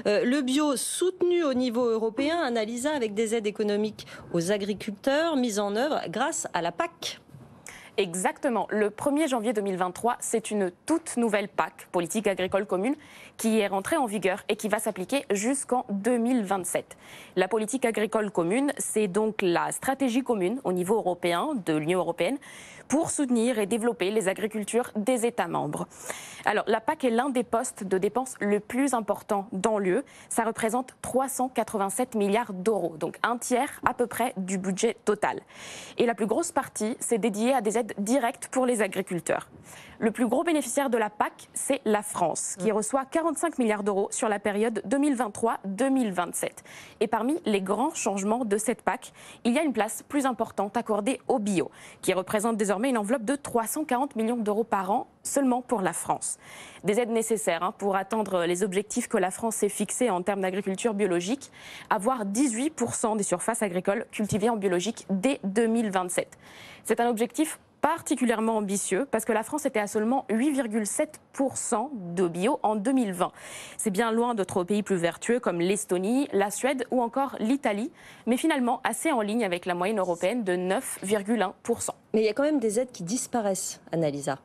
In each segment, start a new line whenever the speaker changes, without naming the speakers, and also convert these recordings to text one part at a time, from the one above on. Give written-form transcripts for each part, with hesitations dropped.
Le bio soutenu au niveau européen, Annalisa, avec des aides économiques aux agriculteurs mises en œuvre grâce à la PAC.
Exactement. Le 1er janvier 2023, c'est une toute nouvelle PAC, politique agricole commune, qui est rentrée en vigueur et qui va s'appliquer jusqu'en 2027. La politique agricole commune, c'est donc la stratégie commune au niveau européen de l'Union européenne pour soutenir et développer les agricultures des États membres. Alors, la PAC est l'un des postes de dépenses le plus important dans l'UE. Ça représente 387 milliards d'euros, donc un tiers à peu près du budget total. Et la plus grosse partie, c'est dédié à des aides directes pour les agriculteurs. Le plus gros bénéficiaire de la PAC, c'est la France, qui reçoit 45 milliards d'euros sur la période 2023-2027. Et parmi les grands changements de cette PAC, il y a une place plus importante accordée au bio, qui représente désormais une enveloppe de 340 millions d'euros par an seulement pour la France. Des aides nécessaires pour atteindre les objectifs que la France s'est fixés en termes d'agriculture biologique, avoir 18% des surfaces agricoles cultivées en biologique dès 2027. C'est un objectif particulièrement ambitieux parce que la France était à seulement 8,7% de bio en 2020. C'est bien loin d'autres pays plus vertueux comme l'Estonie, la Suède ou encore l'Italie, mais finalement assez en ligne avec la moyenne européenne de 9,1%.
Mais il y a quand même des aides qui disparaissent, Annalisa.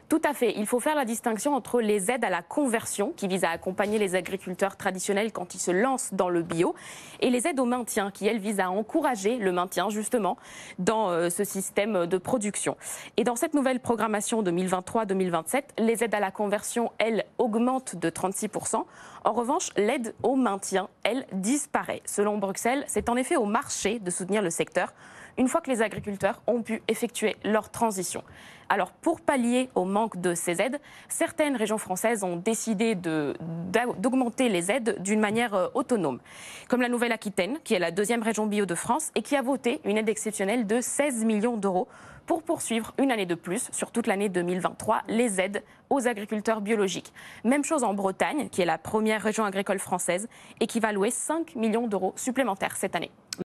Tout à fait. Il faut faire la distinction entre les aides à la conversion, qui visent à accompagner les agriculteurs traditionnels quand ils se lancent dans le bio, et les aides au maintien, qui, elles, visent à encourager le maintien, justement, dans ce système de production. Et dans cette nouvelle programmation 2023-2027, les aides à la conversion, elles, augmentent de 36%. En revanche, l'aide au maintien, elle, disparaît. Selon Bruxelles, c'est en effet au marché de soutenir le secteur, une fois que les agriculteurs ont pu effectuer leur transition. Alors, pour pallier au manque de ces aides, certaines régions françaises ont décidé d'augmenter les aides d'une manière autonome. Comme la Nouvelle-Aquitaine, qui est la deuxième région bio de France et qui a voté une aide exceptionnelle de 16 millions d'euros pour poursuivre une année de plus, sur toute l'année 2023, les aides aux agriculteurs biologiques. Même chose en Bretagne, qui est la première région agricole française et qui va louer 5 millions d'euros supplémentaires cette année.